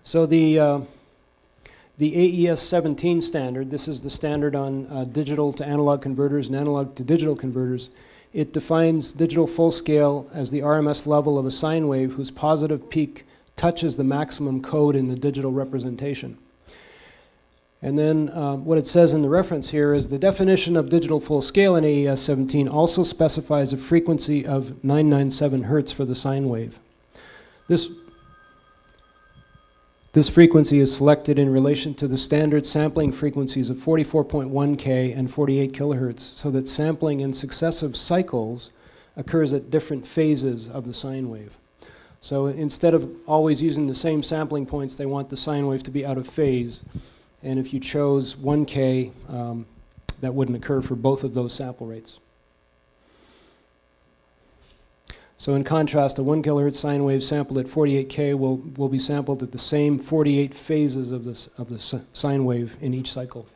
So the AES 17 standard, this is the standard on digital to analog converters and analog to digital converters. It defines digital full scale as the RMS level of a sine wave whose positive peak touches the maximum code in the digital representation. And then what it says in the reference here is the definition of digital full scale in AES 17 also specifies a frequency of 997 hertz for the sine wave. This frequency is selected in relation to the standard sampling frequencies of 44.1 K and 48 kilohertz, so that sampling in successive cycles occurs at different phases of the sine wave. So instead of always using the same sampling points, they want the sine wave to be out of phase. And if you chose 1K, that wouldn't occur for both of those sample rates. So in contrast, a 1 kilohertz sine wave sampled at 48K will be sampled at the same 48 phases of the sine wave in each cycle.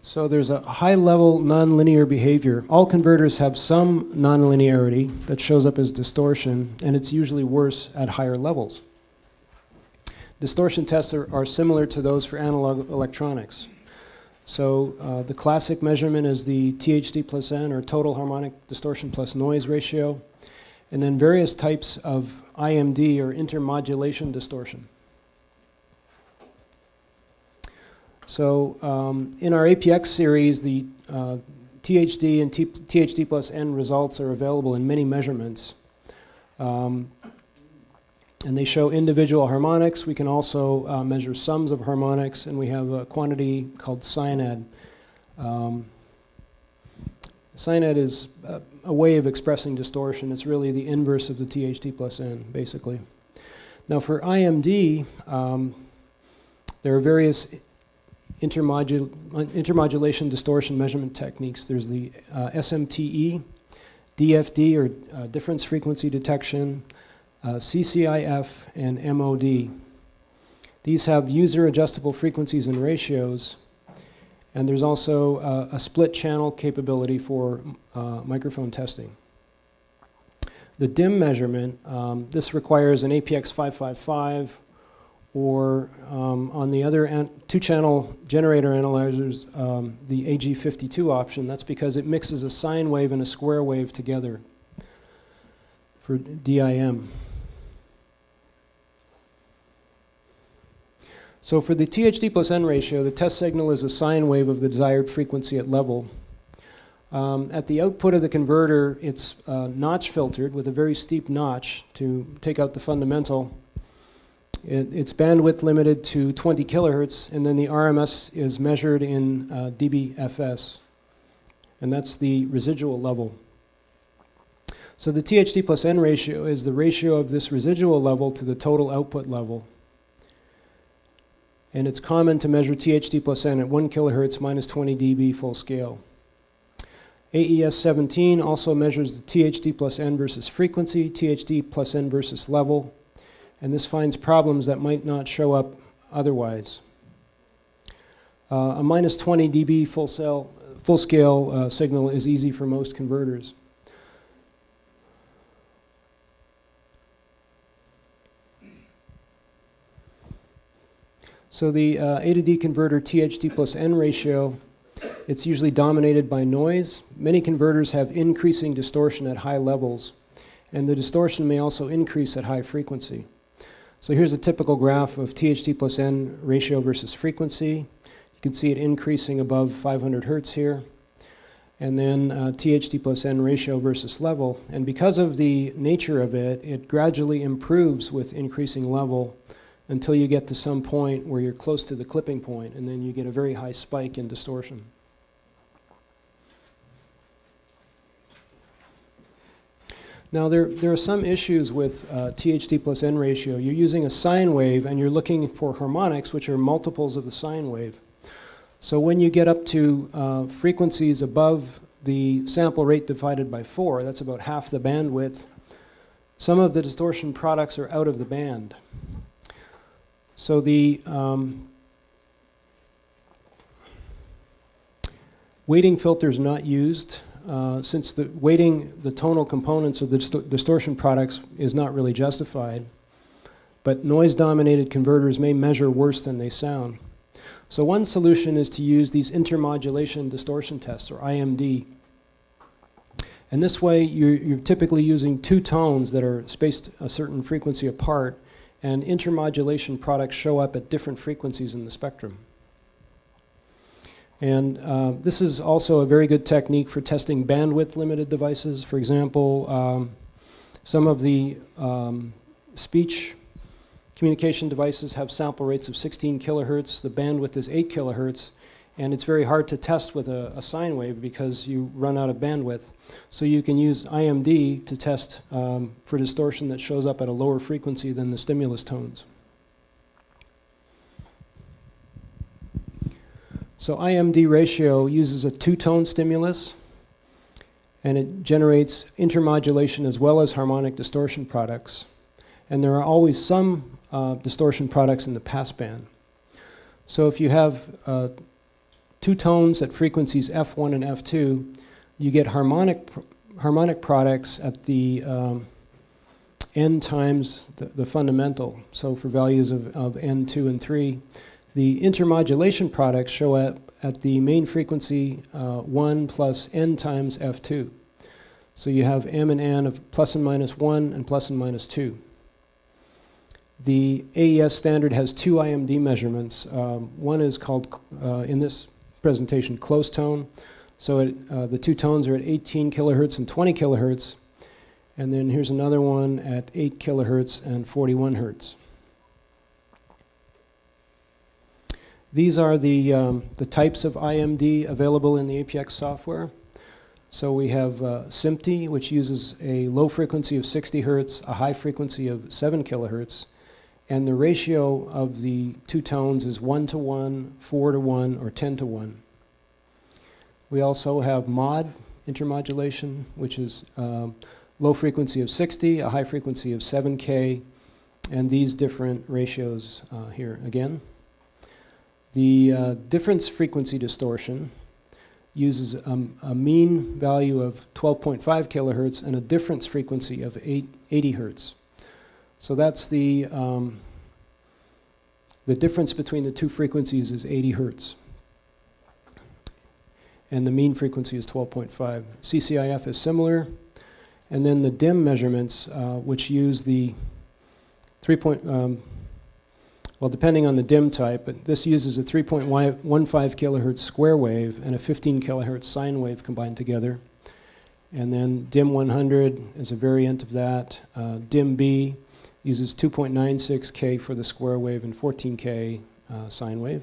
So there's a high-level nonlinear behavior. All converters have some nonlinearity that shows up as distortion, and it's usually worse at higher levels. Distortion tests are similar to those for analog electronics. So the classic measurement is the THD plus N, or total harmonic distortion plus noise ratio, and then various types of IMD, or intermodulation distortion. So in our APX series, the THD and THD plus N results are available in many measurements. And they show individual harmonics. We can also measure sums of harmonics, and we have a quantity called cyanide. Cyanide is a way of expressing distortion. It's really the inverse of the THD plus N, basically. Now for IMD, there are various intermodulation distortion measurement techniques. There's the SMTE, DFD, or difference frequency detection, CCIF, and MOD. These have user-adjustable frequencies and ratios, and there's also a split channel capability for microphone testing. The DIM measurement, this requires an APX 555, or on the other two-channel generator analyzers, the AG52 option. That's because it mixes a sine wave and a square wave together for DIM. So for the THD plus N ratio, the test signal is a sine wave of the desired frequency at level. At the output of the converter, it's notch filtered with a very steep notch to take out the fundamental. It's bandwidth limited to 20 kilohertz, and then the RMS is measured in dBFS, and that's the residual level. So the THD plus N ratio is the ratio of this residual level to the total output level. And it's common to measure THD plus N at 1 kilohertz minus 20 dB full scale. AES 17 also measures the THD plus N versus frequency, THD plus N versus level, and this finds problems that might not show up otherwise. A minus 20 dB full scale signal is easy for most converters. So the A to D converter THD plus N ratio, it's usually dominated by noise. Many converters have increasing distortion at high levels, and the distortion may also increase at high frequency. So here's a typical graph of THD plus N ratio versus frequency. You can see it increasing above 500 hertz here. And then THD plus N ratio versus level. And because of the nature of it, it gradually improves with increasing level until you get to some point where you're close to the clipping point, and then you get a very high spike in distortion. Now there are some issues with THD plus N ratio. You're using a sine wave and you're looking for harmonics, which are multiples of the sine wave. So when you get up to frequencies above the sample rate divided by 4, that's about half the bandwidth, some of the distortion products are out of the band. So the weighting filter is not used. since the weighting the tonal components of the distortion products is not really justified, but noise-dominated converters may measure worse than they sound. So one solution is to use these intermodulation distortion tests, or IMD. And this way, you're typically using two tones that are spaced a certain frequency apart, and intermodulation products show up at different frequencies in the spectrum. And this is also a very good technique for testing bandwidth-limited devices. For example, some of the speech communication devices have sample rates of 16 kilohertz. The bandwidth is 8 kilohertz. And it's very hard to test with a sine wave because you run out of bandwidth. So you can use IMD to test for distortion that shows up at a lower frequency than the stimulus tones. So IMD ratio uses a two-tone stimulus, and it generates intermodulation as well as harmonic distortion products. And there are always some distortion products in the passband. So if you have two tones at frequencies F1 and F2, you get harmonic products at the n times the fundamental. So for values of n2 and 3, the intermodulation products show up at the main frequency 1 plus n times F2. So you have m and n of plus and minus 1 and plus and minus 2. The AES standard has two IMD measurements. One is called, in this presentation, close tone. So the two tones are at 18 kilohertz and 20 kilohertz. And then here's another one at 8 kilohertz and 41 hertz. These are the types of IMD available in the APX software. So we have SMPTE, which uses a low frequency of 60 hertz, a high frequency of 7 kilohertz, and the ratio of the two tones is 1 to 1, 4 to 1, or 10 to 1. We also have mod intermodulation, which is low frequency of 60, a high frequency of 7K, and these different ratios here again. The difference frequency distortion uses a mean value of 12.5 kilohertz and a difference frequency of 80 hertz. So that's the difference between the two frequencies is 80 hertz. And the mean frequency is 12.5. CCIF is similar. And then the dim measurements, which use the well, depending on the dim type, but this uses a 3.15 kilohertz square wave and a 15 kilohertz sine wave combined together. And then dim 100 is a variant of that. Dim B uses 2.96 K for the square wave and 14 K sine wave.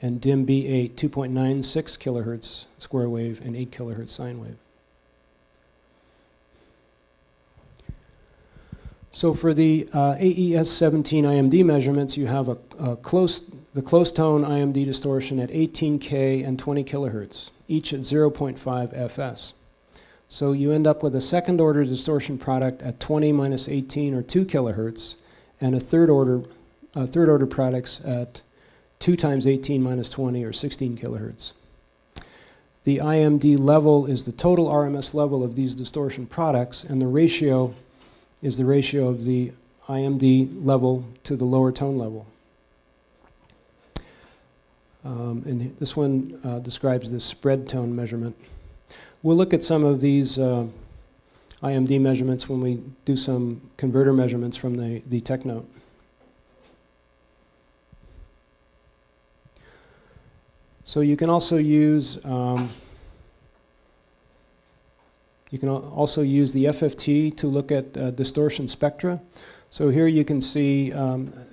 And dim B8, 2.96 kilohertz square wave and 8 kilohertz sine wave. So for the AES-17 IMD measurements, you have the close tone IMD distortion at 18K and 20 kilohertz, each at 0.5 FS. So you end up with a second order distortion product at 20 minus 18 or 2 kilohertz, and a third order products at 2 times 18 minus 20 or 16 kilohertz. The IMD level is the total RMS level of these distortion products, and the ratio is the ratio of the IMD level to the lower tone level. And this one describes the spread tone measurement. We'll look at some of these IMD measurements when we do some converter measurements from the tech note. So you can also use the FFT to look at distortion spectra. So here you can see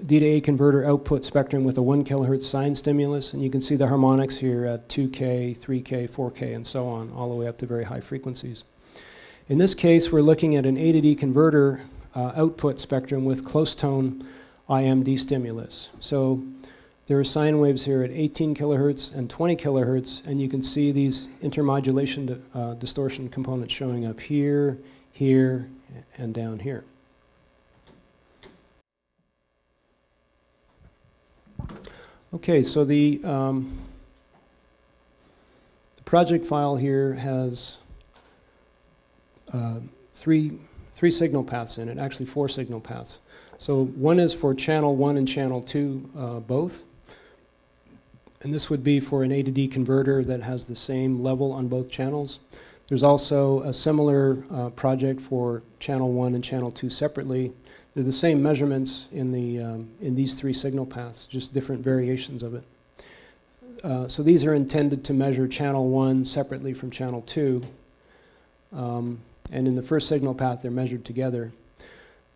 D to A converter output spectrum with a 1 kilohertz sine stimulus, and you can see the harmonics here at 2K, 3K, 4K, and so on, all the way up to very high frequencies. In this case, we're looking at an A to D converter output spectrum with close tone IMD stimulus. So there are sine waves here at 18 kilohertz and 20 kilohertz, and you can see these intermodulation distortion components showing up here, here, and down here. Okay, so the project file here has three signal paths in it, actually 4 signal paths. So one is for channel 1 and channel 2 both. And this would be for an A to D converter that has the same level on both channels. There's also a similar project for channel 1 and channel 2 separately. They're the same measurements in these 3 signal paths, just different variations of it. So these are intended to measure channel 1 separately from channel 2. And in the first signal path, they're measured together.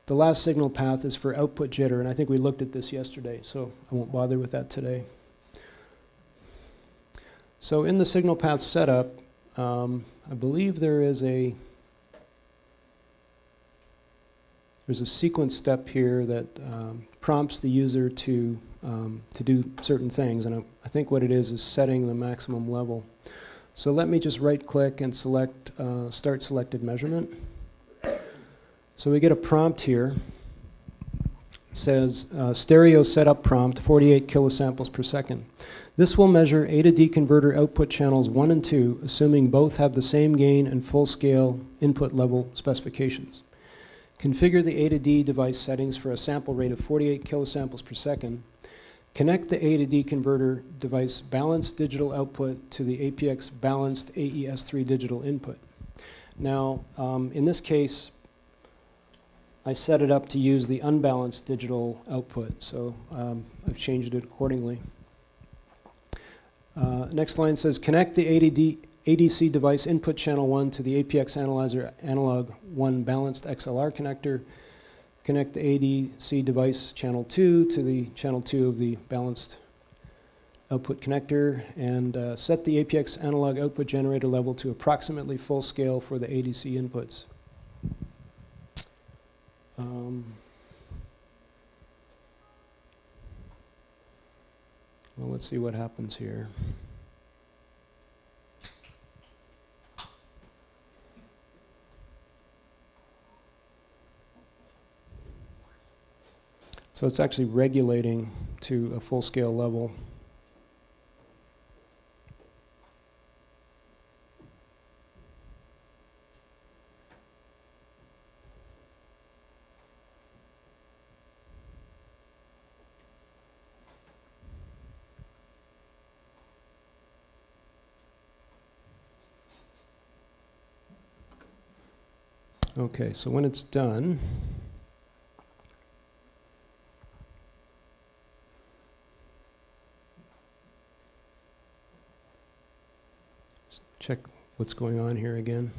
The last signal path is for output jitter, and I think we looked at this yesterday, so I won't bother with that today. So in the signal path setup, I believe there's a sequence step here that prompts the user to do certain things, and I think what it is setting the maximum level. So let me just right-click and select Start Selected Measurement. So we get a prompt here. It says stereo setup prompt, 48 kilosamples per second. This will measure A to D converter output channels 1 and 2, assuming both have the same gain and full-scale input level specifications. Configure the A to D device settings for a sample rate of 48 kilosamples per second. Connect the A to D converter device balanced digital output to the APX balanced AES3 digital input. Now, in this case, I set it up to use the unbalanced digital output, so I've changed it accordingly. Next line says, connect the ADC device input channel 1 to the APX analyzer analog 1 balanced XLR connector. Connect the ADC device channel 2 to the channel 2 of the balanced output connector, and set the APX analog output generator level to approximately full scale for the ADC inputs. Well, let's see what happens here. So it's actually regulating to a full-scale level. Okay, so when it's done, check what's going on here again.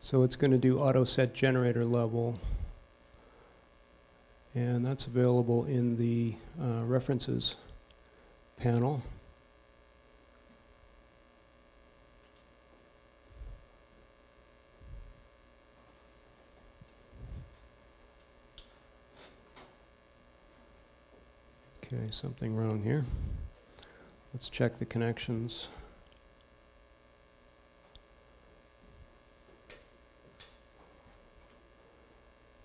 So it's going to do auto set generator level, and that's available in the references panel. Okay, something wrong here. Let's check the connections.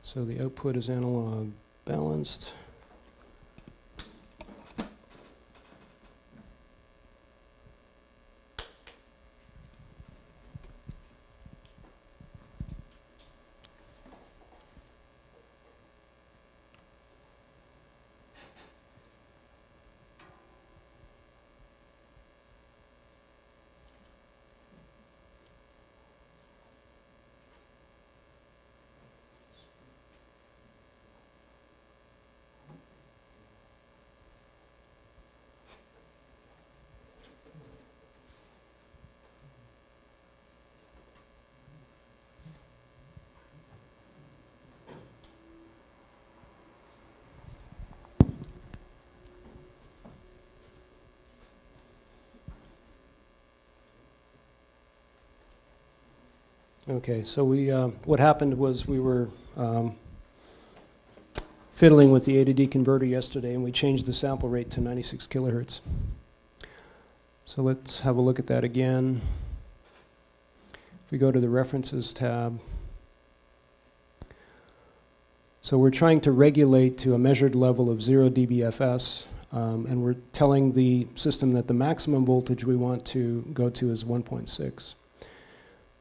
So the output is analog balanced. Okay, so what happened was we were fiddling with the A to D converter yesterday, and we changed the sample rate to 96 kilohertz. So let's have a look at that again. If we go to the References tab, so we're trying to regulate to a measured level of 0 dBFS. and we're telling the system that the maximum voltage we want to go to is 1.6.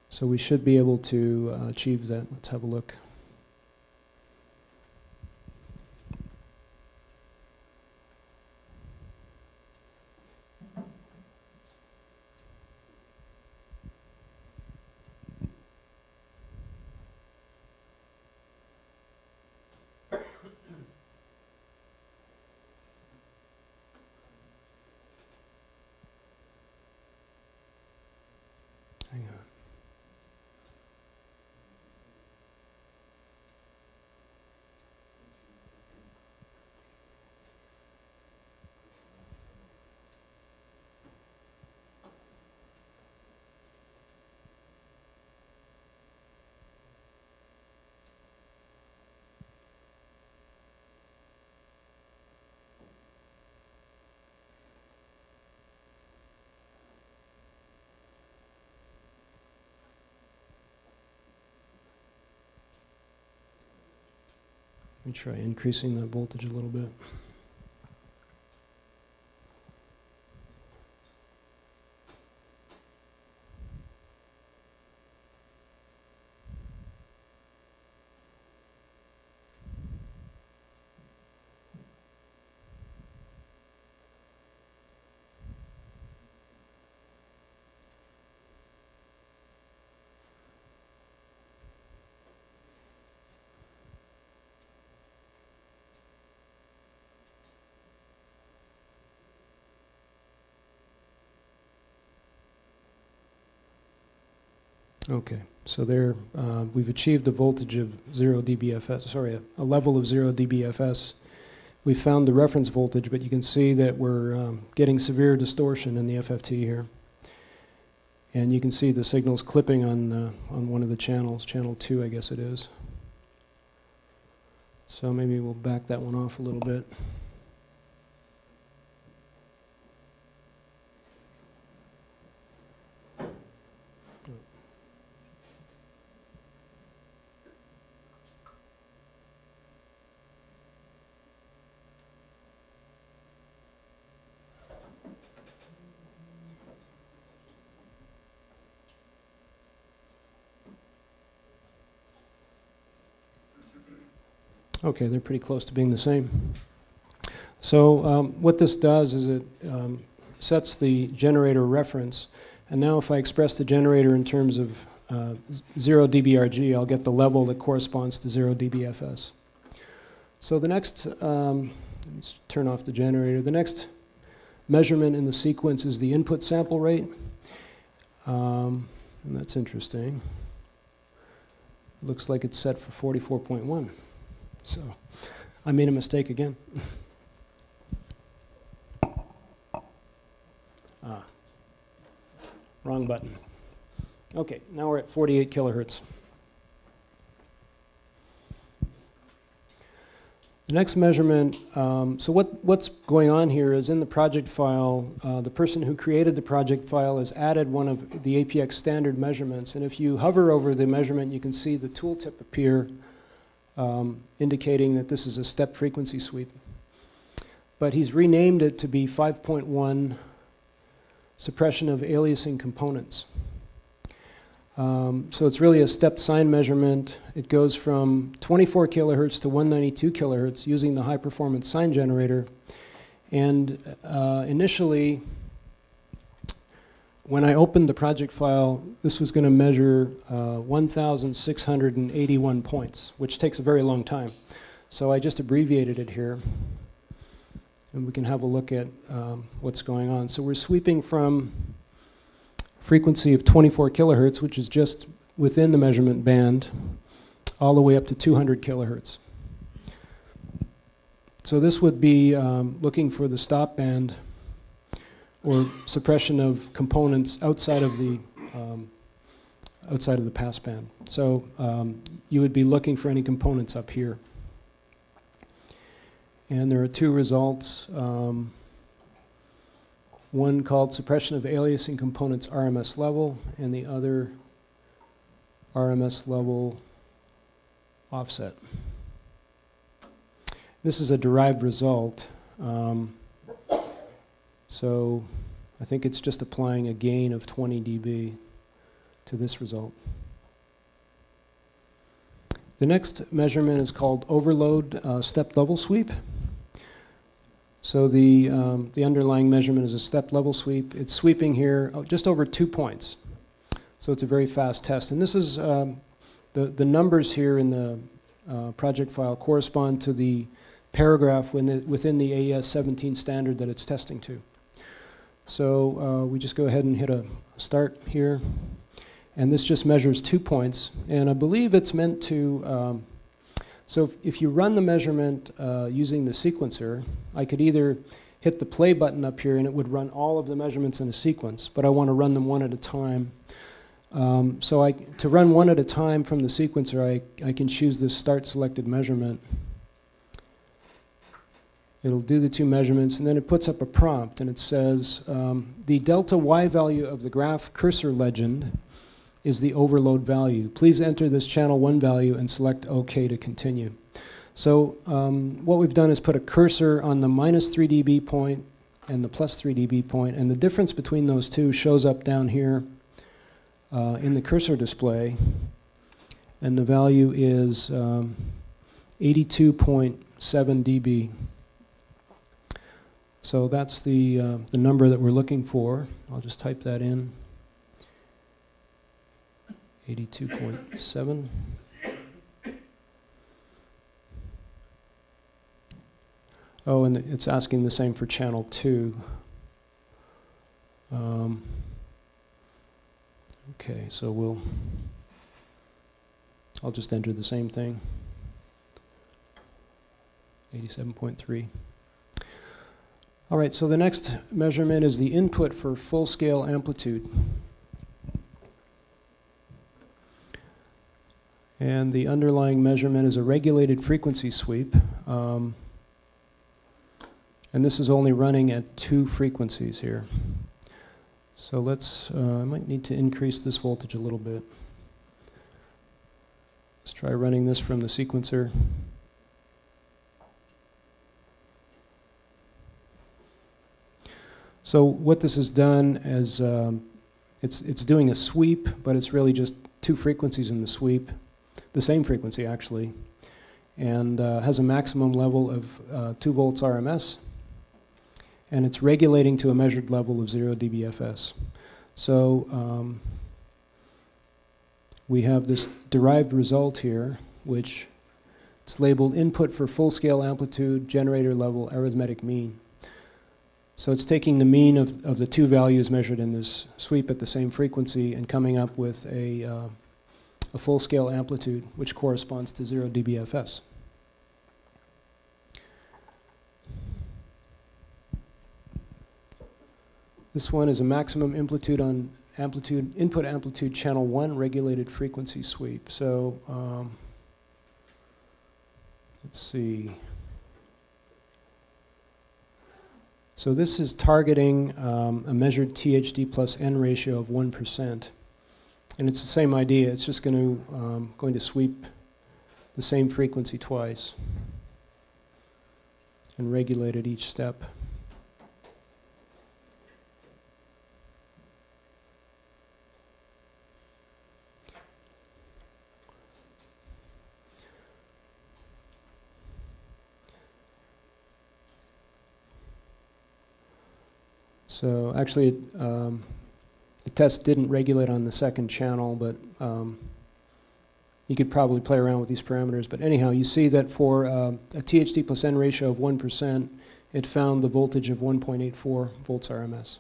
So we should be able to achieve that. Let's have a look. Hang on. Let me try increasing the voltage a little bit. Okay, so there we've achieved a voltage of 0 dBFS, sorry, a level of 0 dBFS. We found the reference voltage, but you can see that we're getting severe distortion in the FFT here. And you can see the signals clipping on one of the channels, channel 2 I guess it is. So maybe we'll back that one off a little bit. Okay, they're pretty close to being the same. So what this does is it sets the generator reference, and now if I express the generator in terms of 0 dBRG, I'll get the level that corresponds to 0 dBFS. So the next, let's turn off the generator. The next measurement in the sequence is the input sample rate, and that's interesting. It looks like it's set for 44.1. So I made a mistake again. Wrong button. Okay, now we're at 48 kilohertz. The next measurement, so what's going on here is in the project file, the person who created the project file has added one of the APX standard measurements, and if you hover over the measurement, you can see the tooltip appear, indicating that this is a step frequency sweep. But he's renamed it to be 5.1 suppression of aliasing components. So it's really a stepped sine measurement. It goes from 24 kilohertz to 192 kilohertz using the high performance sine generator. And initially, when I opened the project file, this was going to measure 1,681 points, which takes a very long time. So I just abbreviated it here, and we can have a look at what's going on. So we're sweeping from frequency of 24 kilohertz, which is just within the measurement band, all the way up to 200 kilohertz. So this would be looking for the stop band, or suppression of components outside of the pass band. So you would be looking for any components up here. And there are two results. One called suppression of aliasing components RMS level, and the other RMS level offset. This is a derived result. So I think it's just applying a gain of 20 dB to this result. The next measurement is called overload step level sweep. So the underlying measurement is a step level sweep. It's sweeping here just over 2 points. So it's a very fast test. And this is, the numbers here in the project file correspond to the paragraph within the AES 17 standard that it's testing to. So we just go ahead and hit a start here. And this just measures 2 points. And I believe it's meant to, so if you run the measurement using the sequencer, I could either hit the play button up here and it would run all of the measurements in a sequence, but I want to run them one at a time. So to run one at a time from the sequencer, I can choose this start selected measurement. It'll do the 2 measurements, and then it puts up a prompt, and it says, the delta Y value of the graph cursor legend is the overload value. Please enter this channel 1 value and select OK to continue. So what we've done is put a cursor on the minus 3 dB point and the plus 3 dB point, and the difference between those two shows up down here in the cursor display, and the value is 82.7 dB. So that's the number that we're looking for. I'll just type that in. 82.7. Oh, and it's asking the same for channel 2. Okay, so I'll just enter the same thing. 87.3. All right, so the next measurement is the input for full-scale amplitude. And the underlying measurement is a regulated frequency sweep. And this is only running at 2 frequencies here. So let's, I might need to increase this voltage a little bit. Let's try running this from the sequencer. So what this has done is it's doing a sweep, but it's really just 2 frequencies in the sweep. The same frequency actually, and has a maximum level of 2 volts RMS, and it's regulating to a measured level of 0 dBFS. So we have this derived result here, which it's labeled input for full-scale amplitude generator level arithmetic mean. So it's taking the mean of the 2 values measured in this sweep at the same frequency and coming up with a full-scale amplitude, which corresponds to 0 dBFS. This one is a maximum amplitude on input amplitude channel 1 regulated frequency sweep. So let's see. So this is targeting a measured THD plus N ratio of 1%. And it's the same idea. It's just going to sweep the same frequency twice and regulate at each step. So actually, the test didn't regulate on the second channel, but you could probably play around with these parameters. But anyhow, you see that for a THD plus N ratio of 1%, it found the voltage of 1.84 volts RMS.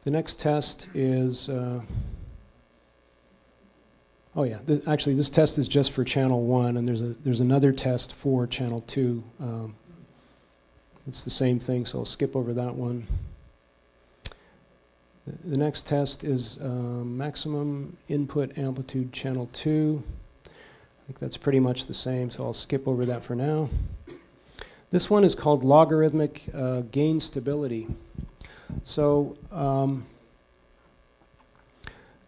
The next test is, oh yeah, actually this test is just for channel 1, and there's another test for channel 2. It's the same thing, so I'll skip over that one. The next test is maximum input amplitude channel 2. I think that's pretty much the same, so I'll skip over that for now. This one is called logarithmic gain stability. So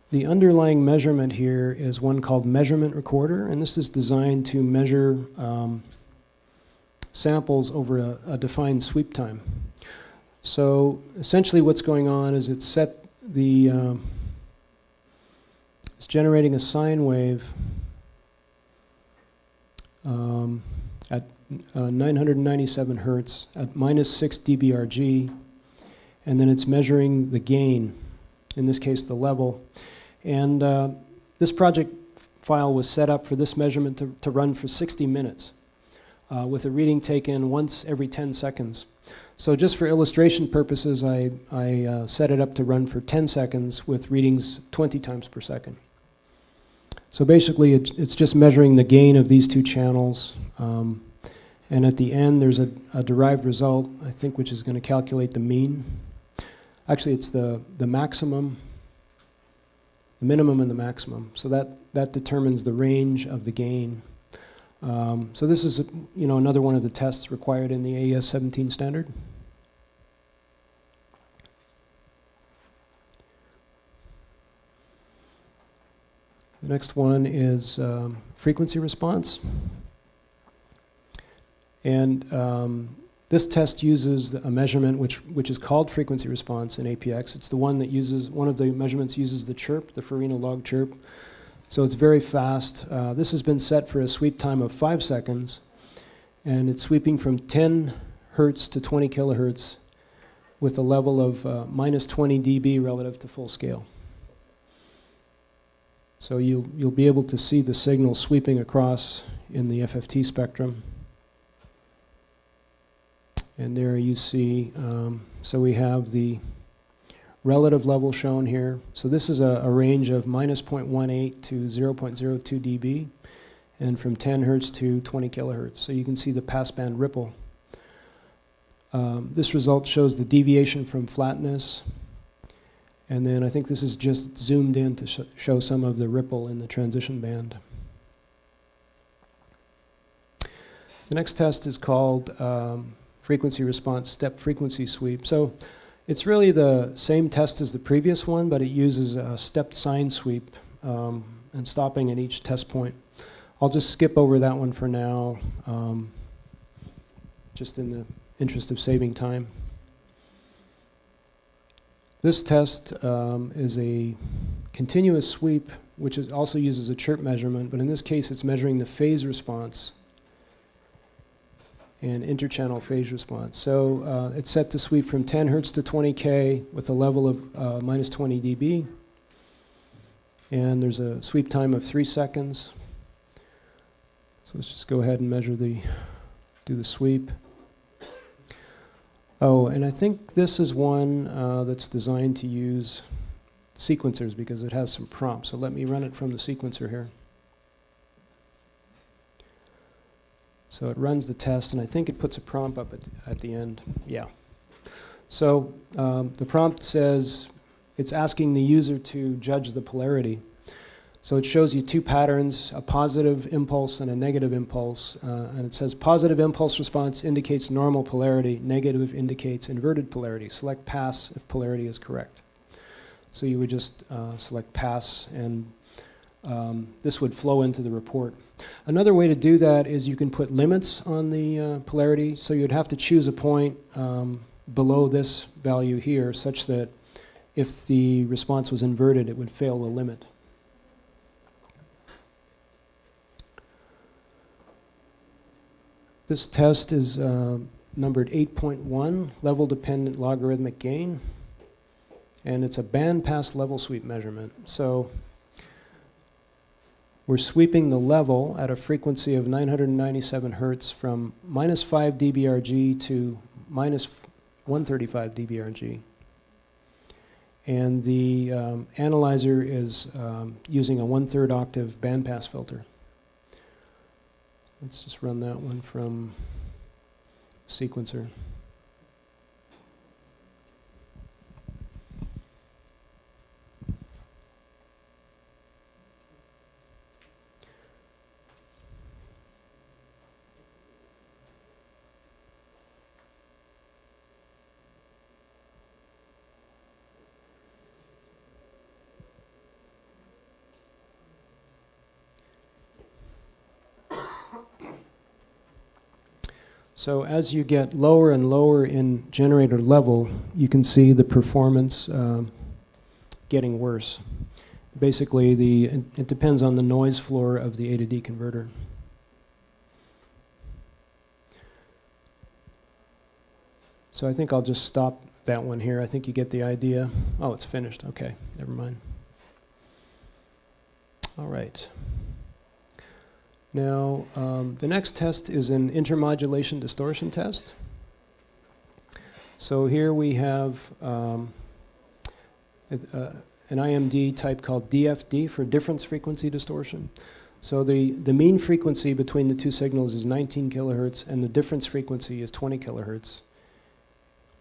the underlying measurement here is one called measurement recorder, and this is designed to measure samples over a defined sweep time. So essentially what's going on is it's generating a sine wave at 997 hertz at -6 dBRG, and then it's measuring the gain, in this case the level. And this project file was set up for this measurement to run for 60 minutes with a reading taken once every 10 seconds. So just for illustration purposes, I set it up to run for 10 seconds with readings 20 times per second. So basically it's just measuring the gain of these two channels, and at the end there's a derived result, I think, which is going to calculate the mean. Actually it's the maximum, the minimum and the maximum. So that determines the range of the gain. So this is another one of the tests required in the AES 17 standard. The next one is frequency response. And this test uses a measurement which is called frequency response in APX. It's the one that one of the measurements uses the chirp, the Farina log chirp. So it's very fast. This has been set for a sweep time of 5 seconds, and it's sweeping from 10 hertz to 20 kilohertz with a level of -20 dB relative to full scale. So you'll be able to see the signal sweeping across in the FFT spectrum. And there you see, so we have the relative level shown here. So this is a range of -0.18 to 0.02 dB, and from 10 hertz to 20 kilohertz. So you can see the passband ripple. This result shows the deviation from flatness, and then I think this is just zoomed in to show some of the ripple in the transition band. The next test is called frequency response step frequency sweep. So it's really the same test as the previous one, but it uses a stepped sine sweep and stopping at each test point. I'll just skip over that one for now, just in the interest of saving time. This test is a continuous sweep, which also uses a chirp measurement, but in this case it's measuring the phase response and interchannel phase response. So it's set to sweep from 10 hertz to 20K with a level of -20 dB. And there's a sweep time of 3 seconds. So let's just go ahead and do the sweep. Oh, and I think this is one that's designed to use sequencers because it has some prompts. So let me run it from the sequencer here. So it runs the test, and I think it puts a prompt up at the end. Yeah. So the prompt says it's asking the user to judge the polarity. So it shows you two patterns, a positive impulse and a negative impulse. And it says positive impulse response indicates normal polarity, negative indicates inverted polarity. Select pass if polarity is correct. So you would just select pass, and this would flow into the report. Another way to do that is you can put limits on the polarity. So you'd have to choose a point below this value here such that if the response was inverted, it would fail the limit. This test is numbered 8.1, level-dependent logarithmic gain, and it's a bandpass level sweep measurement. So we're sweeping the level at a frequency of 997 hertz from -5 dBRG to -135 dBRG. And the analyzer is using a 1/3 octave bandpass filter. Let's just run that one from sequencer. So as you get lower and lower in generator level, you can see the performance getting worse. Basically, it depends on the noise floor of the A to D converter. So I think I'll just stop that one here. I think you get the idea. Oh, it's finished. Okay, never mind. All right. Now, the next test is an intermodulation distortion test. So here we have an IMD type called DFD for difference frequency distortion. So the mean frequency between the two signals is 19 kilohertz, and the difference frequency is 20 kilohertz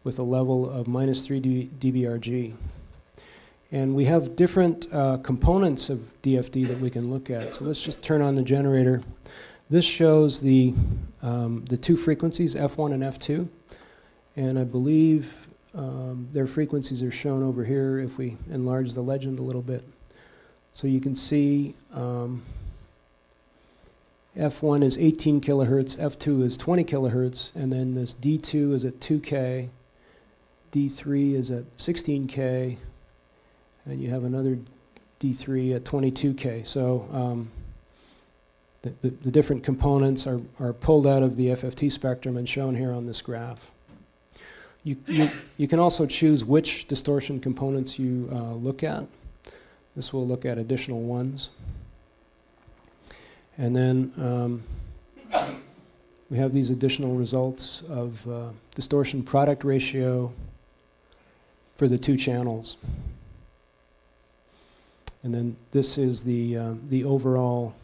with a level of -3 dBRG. And we have different components of DFD that we can look at. So let's just turn on the generator. This shows the two frequencies, F1 and F2. And I believe their frequencies are shown over here if we enlarge the legend a little bit. So you can see F1 is 18 kilohertz, F2 is 20 kilohertz, and then this D2 is at 2K, D3 is at 16K, and you have another D3 at 22K. So the different components are pulled out of the FFT spectrum and shown here on this graph. You can also choose which distortion components you look at. This will look at additional ones. And then we have these additional results of distortion product ratio for the two channels. And then this is the overall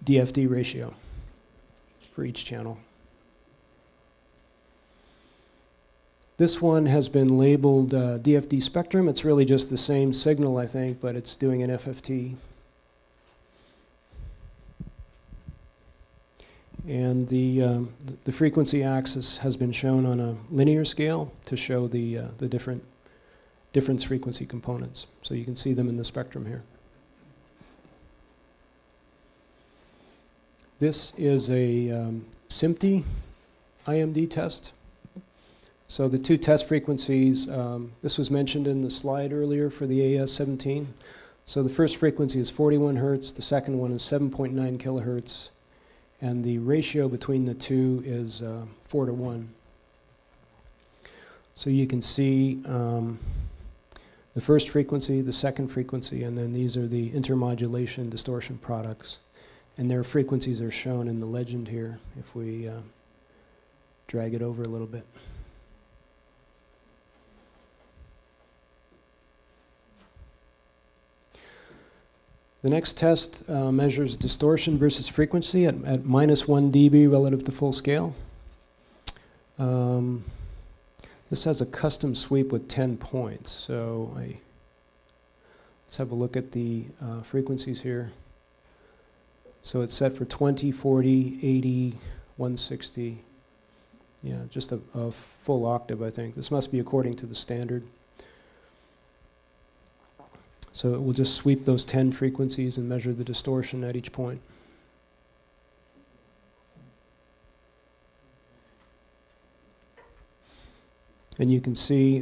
DFD ratio for each channel. This one has been labeled DFD spectrum. It's really just the same signal, I think, but it's doing an FFT. And the frequency axis has been shown on a linear scale to show the difference frequency components. So you can see them in the spectrum here. This is a SMPTE IMD test. So the two test frequencies, this was mentioned in the slide earlier for the AES-17. So the first frequency is 41 hertz, the second one is 7.9 kilohertz, and the ratio between the two is 4:1. So you can see the first frequency, the second frequency, and then these are the intermodulation distortion products. And their frequencies are shown in the legend here if we drag it over a little bit. The next test measures distortion versus frequency at -1 dB relative to full scale. This has a custom sweep with 10 points. So let's have a look at the frequencies here. So it's set for 20, 40, 80, 160. Yeah, just a full octave, I think. This must be according to the standard. So it will just sweep those 10 frequencies and measure the distortion at each point. And you can see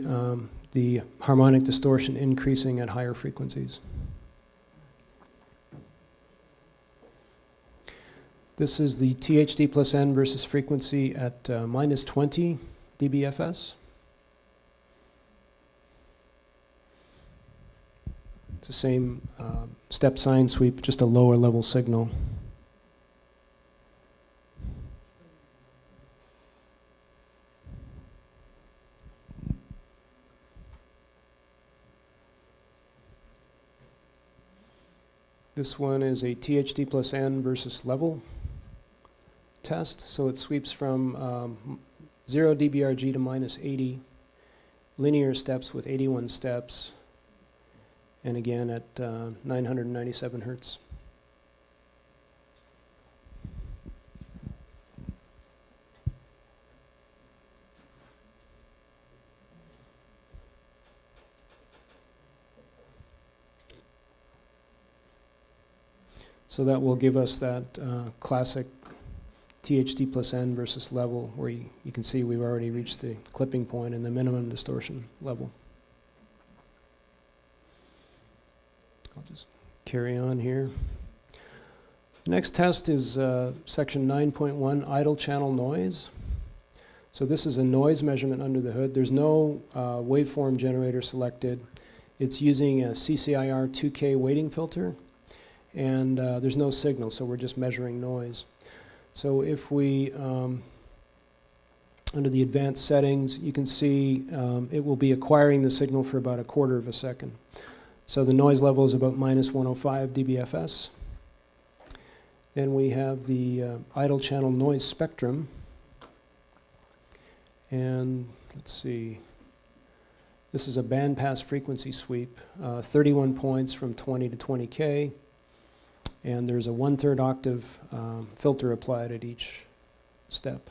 the harmonic distortion increasing at higher frequencies. This is the THD plus N versus frequency at -20 dBFS. It's the same step sine sweep, just a lower level signal. This one is a THD plus N versus level test. So it sweeps from 0 dBRG to -80, linear steps with 81 steps, and again at 997 hertz. So that will give us that classic THD plus N versus level, where you can see we've already reached the clipping point and the minimum distortion level. I'll just carry on here. The next test is section 9.1, idle channel noise. So this is a noise measurement under the hood. There's no waveform generator selected. It's using a CCIR 2K weighting filter, and there's no signal, so we're just measuring noise. So if we, under the advanced settings, you can see it will be acquiring the signal for about 1/4 of a second. So the noise level is about -105 dBFS. Then we have the idle channel noise spectrum. And let's see, this is a bandpass frequency sweep, 31 points from 20 to 20K. And there's a 1/3 octave filter applied at each step.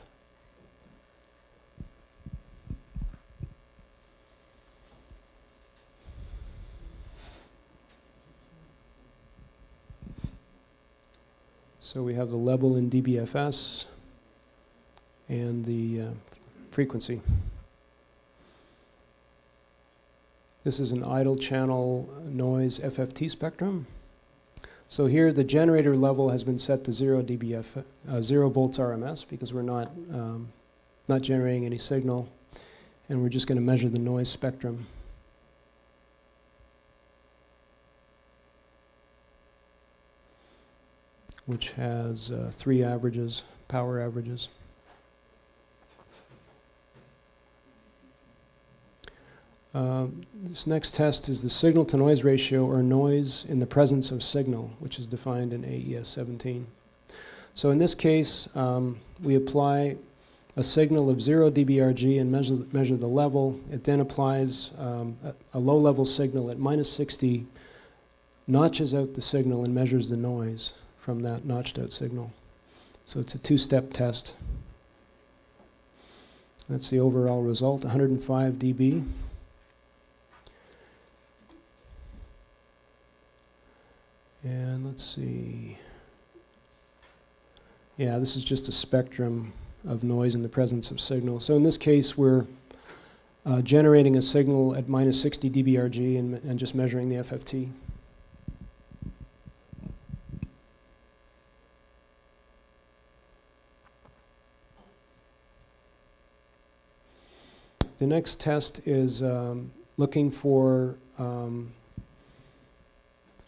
So we have the level in dBFS and the frequency. This is an idle channel noise FFT spectrum. So here the generator level has been set to 0 volts RMS, because we're not generating any signal, and we're just going to measure the noise spectrum. Which has 3 averages, power averages. This next test is the signal to noise ratio, or noise in the presence of signal, which is defined in AES 17. So in this case, we apply a signal of 0 dBRG and measure the level. It then applies a low level signal at -60, notches out the signal and measures the noise from that notched out signal. So it's a 2-step test. That's the overall result, 105 dB. And let's see. Yeah, this is just a spectrum of noise in the presence of signal. So in this case, we're generating a signal at -60 dBRG and just measuring the FFT. The next test is looking for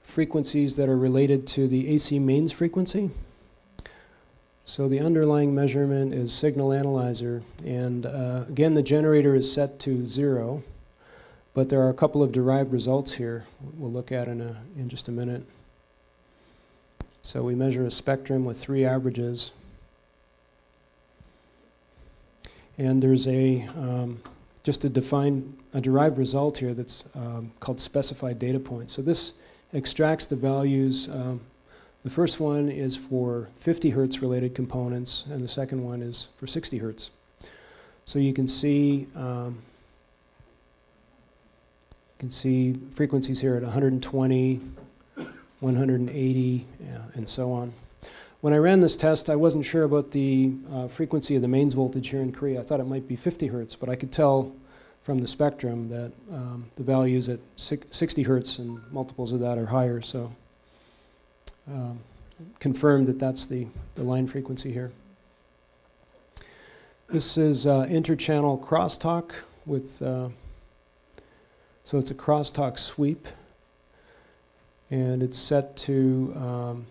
frequencies that are related to the AC mains frequency. So the underlying measurement is signal analyzer, and again the generator is set to 0, but there are a couple of derived results here we'll look at in just a minute. So we measure a spectrum with 3 averages, and there's just a derived result here that's called specified data point. So this extracts the values. The first one is for 50 hertz related components, and the second one is for 60 hertz. So you can see frequencies here at 120, 180, and so on. When I ran this test, I wasn't sure about the frequency of the mains voltage here in Korea. I thought it might be 50 hertz, but I could tell from the spectrum that the values at 60 hertz and multiples of that are higher, so confirmed that that's the line frequency here. This is interchannel crosstalk with, so it's a crosstalk sweep, and it's set to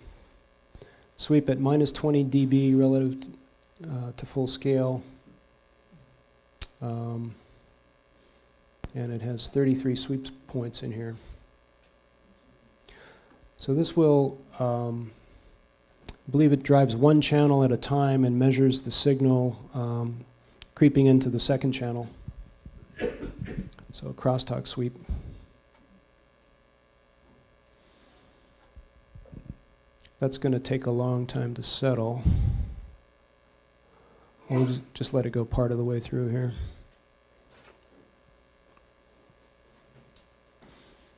sweep at -20 dB relative to full scale. And it has 33 sweep points in here. So this will, I believe it drives 1 channel at a time and measures the signal creeping into the second channel. So a crosstalk sweep. That's going to take a long time to settle. We'll just let it go part of the way through here.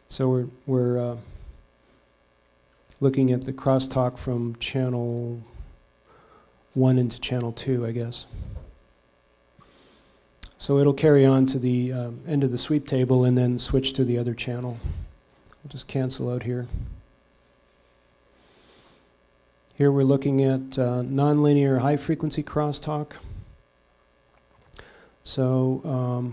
So we're looking at the crosstalk from channel 1 into channel 2, I guess. So it'll carry on to the end of the sweep table and then switch to the other channel. I'll just cancel out here. Here we're looking at nonlinear high frequency crosstalk. So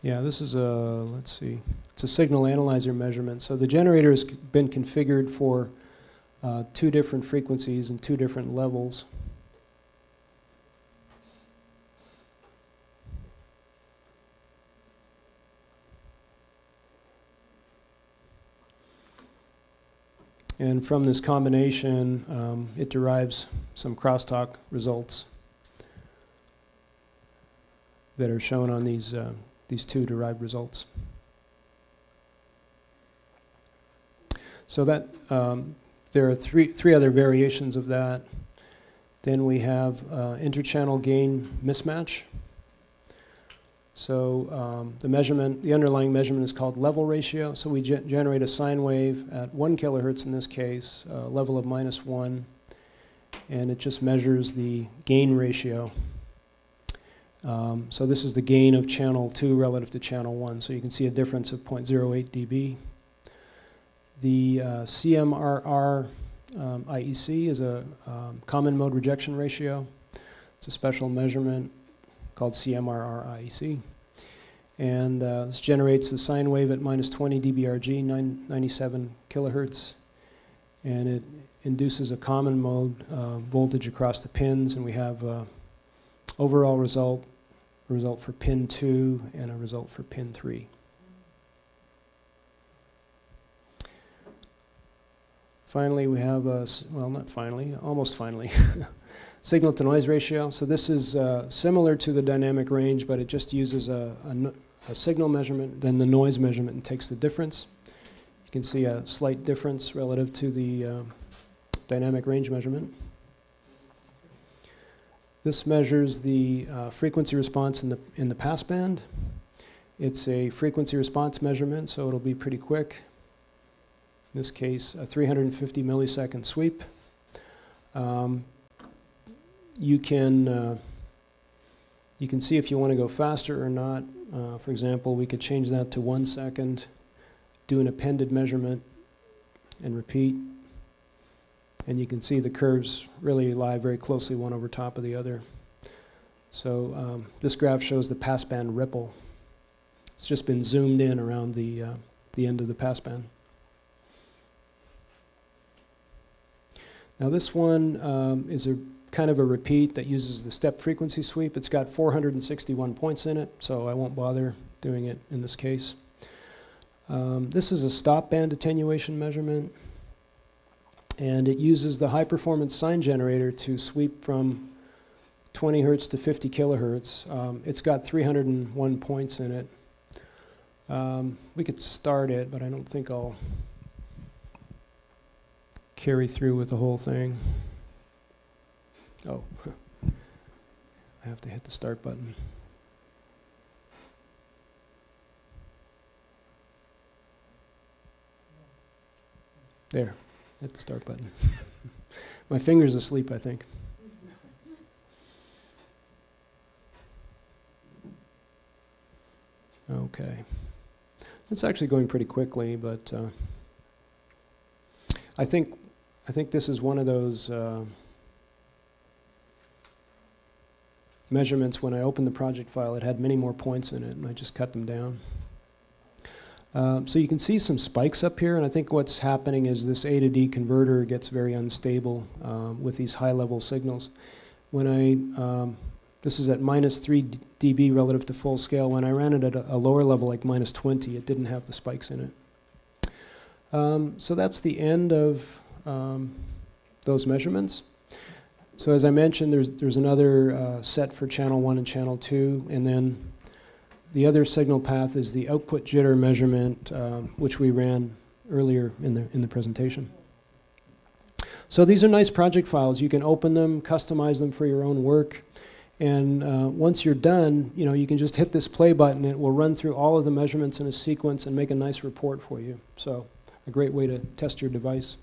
yeah, this is a, let's see, it's a signal analyzer measurement. So the generator has been configured for 2 different frequencies and 2 different levels. And from this combination, it derives some crosstalk results that are shown on these 2 derived results. So that there are three other variations of that. Then we have interchannel gain mismatch. So the underlying measurement is called level ratio. So we generate a sine wave at 1 kilohertz in this case, level of -1, and it just measures the gain ratio. So this is the gain of channel 2 relative to channel 1. So you can see a difference of 0.08 dB. The CMRR IEC is a common mode rejection ratio. It's a special measurement called CMRR IEC. And this generates a sine wave at -20 dBRG, 97 kilohertz. And it induces a common mode voltage across the pins. And we have overall result for pin 2 and a result for pin 3. Finally, we have a, well, not finally, almost finally, signal to noise ratio. So this is similar to the dynamic range, but it just uses a signal measurement, then the noise measurement, and takes the difference. You can see a slight difference relative to the dynamic range measurement. This measures the frequency response in the passband. It's a frequency response measurement, so it'll be pretty quick. In this case, a 350 millisecond sweep. You can see if you want to go faster or not. For example, we could change that to 1 second, do an appended measurement, and repeat. And you can see the curves really lie very closely one over top of the other. So this graph shows the passband ripple. It's just been zoomed in around the end of the passband. Now this one is a kind of a repeat that uses the step frequency sweep. It's got 461 points in it, so I won't bother doing it in this case. This is a stop band attenuation measurement, and it uses the high performance sine generator to sweep from 20 hertz to 50 kilohertz. It's got 301 points in it. We could start it, but I don't think I'll carry through with the whole thing. Oh, I have to hit the start button. There, hit the start button. My finger's asleep, I think. Okay. It's actually going pretty quickly, but I think this is one of those measurements. When I opened the project file, it had many more points in it, and I just cut them down. So you can see some spikes up here, and I think what's happening is this A to D converter gets very unstable with these high-level signals. When this is at -3 dB relative to full scale. When I ran it at a lower level, like -20, it didn't have the spikes in it. So that's the end of those measurements. So as I mentioned, there's another set for channel 1 and channel 2, and then the other signal path is the output jitter measurement, which we ran earlier in the presentation. So these are nice project files. You can open them, customize them for your own work, and once you're done, you can just hit this play button. It will run through all of the measurements in a sequence and make a nice report for you. So a great way to test your device.